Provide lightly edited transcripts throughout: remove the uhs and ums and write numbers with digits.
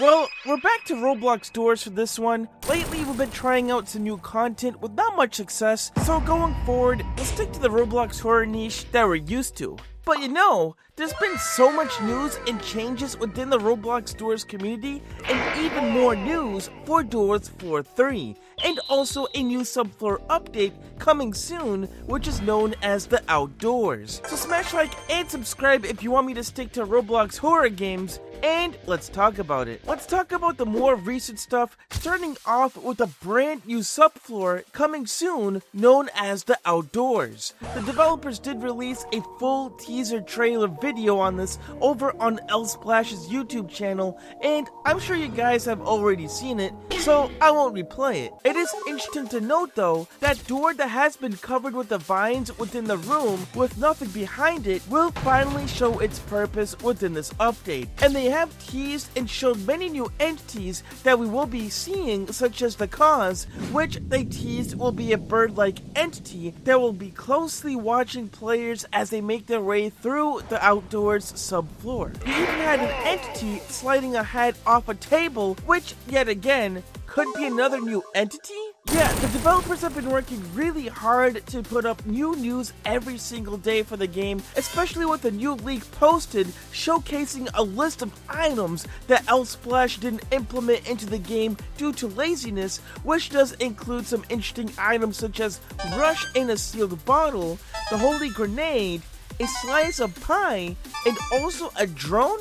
Well, we're back to Roblox Doors for this one. Lately, we've been trying out some new content with not much success, so going forward, we'll stick to the Roblox horror niche that we're used to. But you know, there's been so much news and changes within the Roblox Doors community, and even more news for Doors Floor 3, and also a new subfloor update coming soon, which is known as the Outdoors. So smash like and subscribe if you want me to stick to Roblox horror games, and let's talk about it. Let's talk about the more recent stuff, starting off with a brand new subfloor coming soon, known as the Outdoors. The developers did release a full teaser trailer video on this over on Splash's YouTube channel, and I'm sure you guys have already seen it, so I won't replay it. It is interesting to note though, that door that has been covered with the vines within the room with nothing behind it will finally show its purpose within this update. And they have teased and showed many new entities that we will be seeing, such as the Cause, which they teased will be a bird-like entity that will be closely watching players as they make their way through the Outdoors subfloor. You even had an entity sliding a hat off a table, which, yet again, could be another new entity? Yeah, the developers have been working really hard to put up new news every single day for the game, especially with the new leak posted showcasing a list of items that Splash didn't implement into the game due to laziness, which does include some interesting items such as Rush in a sealed bottle, the Holy Grenade, a slice of pie, and also a drone?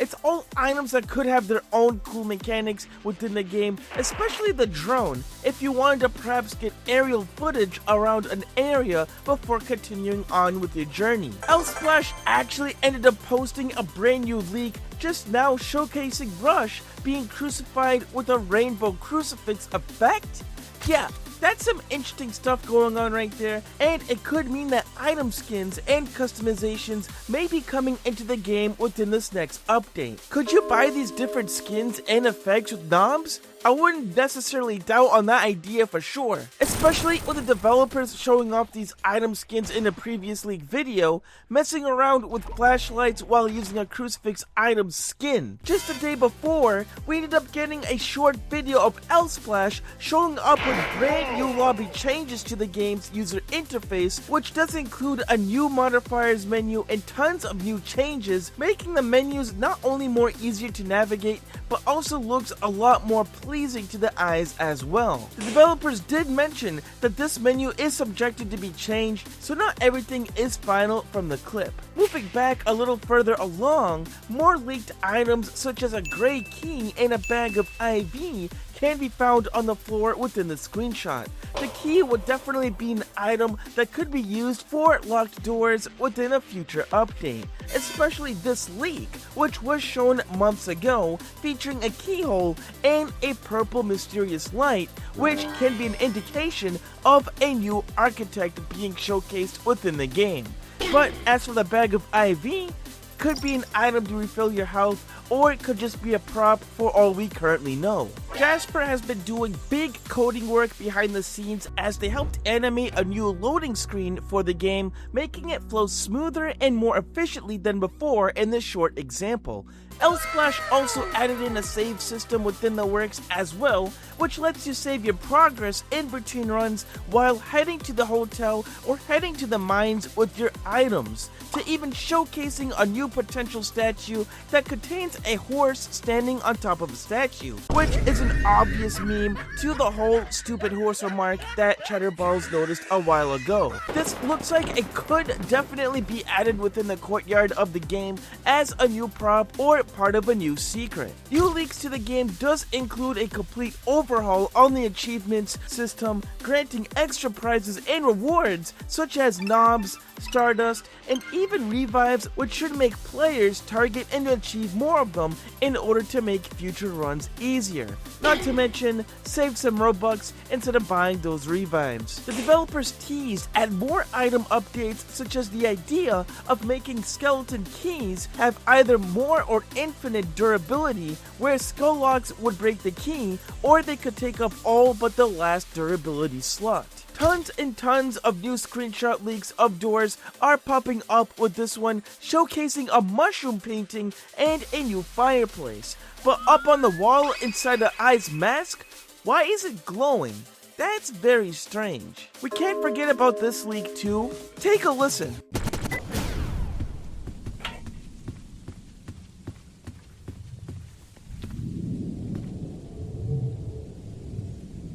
It's all items that could have their own cool mechanics within the game, especially the drone, if you wanted to perhaps get aerial footage around an area before continuing on with your journey. Splash actually ended up posting a brand new leak just now showcasing Rush being crucified with a rainbow crucifix effect? Yeah, that's some interesting stuff going on right there, and it could mean that item skins and customizations may be coming into the game within this next update. Could you buy these different skins and effects with knobs? I wouldn't necessarily doubt on that idea for sure, especially with the developers showing off these item skins in a previous leaked video, messing around with flashlights while using a crucifix item skin. Just the day before, we ended up getting a short video of Splash showing up with brand new lobby changes to the game's user interface, which does include a new modifiers menu and tons of new changes, making the menus not only more easier to navigate, but also looks a lot more pleasing to the eyes as well. The developers did mention that this menu is subjected to be changed, so not everything is final from the clip. Moving back a little further along, more leaked items such as a gray key and a bag of IV can be found on the floor within the screenshot. The key would definitely be an item that could be used for locked doors within a future update, especially this leak, which was shown months ago, featuring a keyhole and a purple mysterious light, which can be an indication of a new architect being showcased within the game. But as for the bag of IV, could be an item to refill your health, or it could just be a prop for all we currently know. Jasper has been doing big coding work behind the scenes as they helped animate a new loading screen for the game, making it flow smoother and more efficiently than before in this short example. Splash also added in a save system within the works as well, which lets you save your progress in between runs while heading to the hotel or heading to the mines with your items, to even showcasing a new potential statue that contains a horse standing on top of a statue, which is an obvious meme to the whole stupid horse remark that Chatterballs noticed a while ago. This looks like it could definitely be added within the courtyard of the game as a new prop or part of a new secret. New leaks to the game does include a complete overhaul on the achievements system, granting extra prizes and rewards such as knobs, stardust, and even revives, which should make players target and achieve more of them in order to make future runs easier. Not to mention, save some Robux instead of buying those revives. The developers teased at more item updates, such as the idea of making skeleton keys have either more or infinite durability, where skull locks would break the key, or they could take up all but the last durability slot. Tons and tons of new screenshot leaks of doors are popping up, with this one showcasing a mushroom painting and a new fireplace. But up on the wall inside the eye's mask, why is it glowing? That's very strange. We can't forget about this leak too. Take a listen.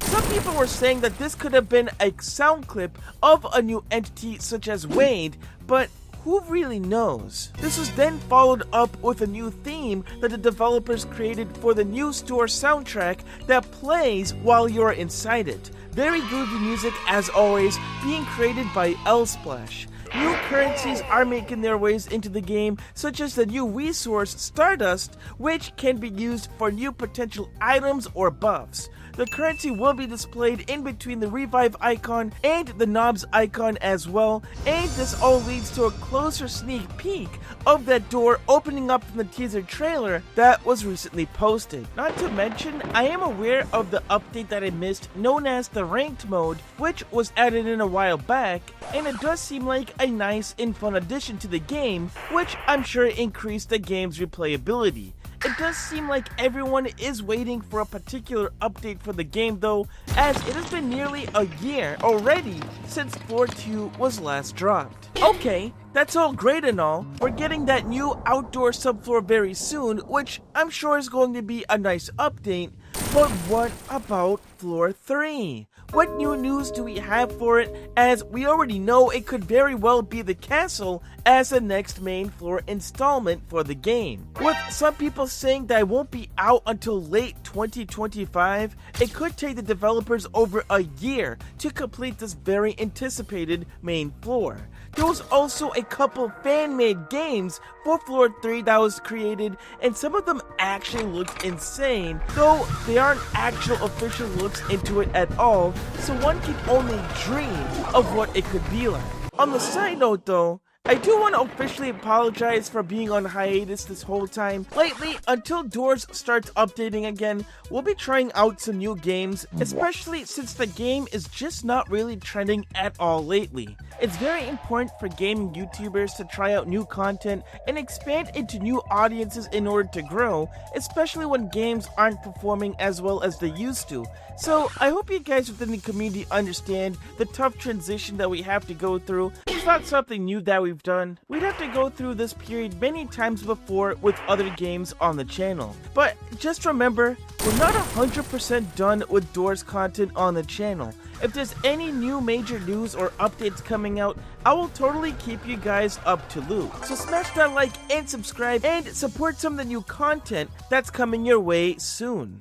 Some people were saying that this could have been a sound clip of a new entity such as Wade, but who really knows? This was then followed up with a new theme that the developers created for the new store soundtrack that plays while you're inside it. Very groovy music as always, being created by L-Splash. New currencies are making their ways into the game, such as the new resource Stardust, which can be used for new potential items or buffs. The currency will be displayed in between the revive icon and the knobs icon as well, and this all leads to a closer sneak peek of that door opening up from the teaser trailer that was recently posted. Not to mention, I am aware of the update that I missed known as the ranked mode, which was added in a while back, and it does seem like a nice and fun addition to the game, which I'm sure increased the game's replayability. It does seem like everyone is waiting for a particular update for the game though, as it has been nearly a year already since Floor 2 was last dropped. Okay, that's all great and all. We're getting that new outdoor subfloor very soon, which I'm sure is going to be a nice update, but what about Floor 3? What new news do we have for it, as we already know it could very well be the castle as the next main floor installment for the game. With some people saying that it won't be out until late 2025, it could take the developers over a year to complete this very anticipated main floor. There was also a couple fan-made games for Floor 3 that was created, and some of them actually looked insane, though they aren't actual official looks into it at all, so one can only dream of what it could be like. On the side note though, I do want to officially apologize for being on hiatus this whole time. Lately, until Doors starts updating again, we'll be trying out some new games, especially since the game is just not really trending at all lately. It's very important for gaming YouTubers to try out new content and expand into new audiences in order to grow, especially when games aren't performing as well as they used to. So I hope you guys within the community understand the tough transition that we have to go through. It's not something new that we've done. We'd have to go through this period many times before with other games on the channel. But just remember, we're not 100% done with Doors content on the channel. If there's any new major news or updates coming out, I will totally keep you guys up to loop. So smash that like and subscribe and support some of the new content that's coming your way soon.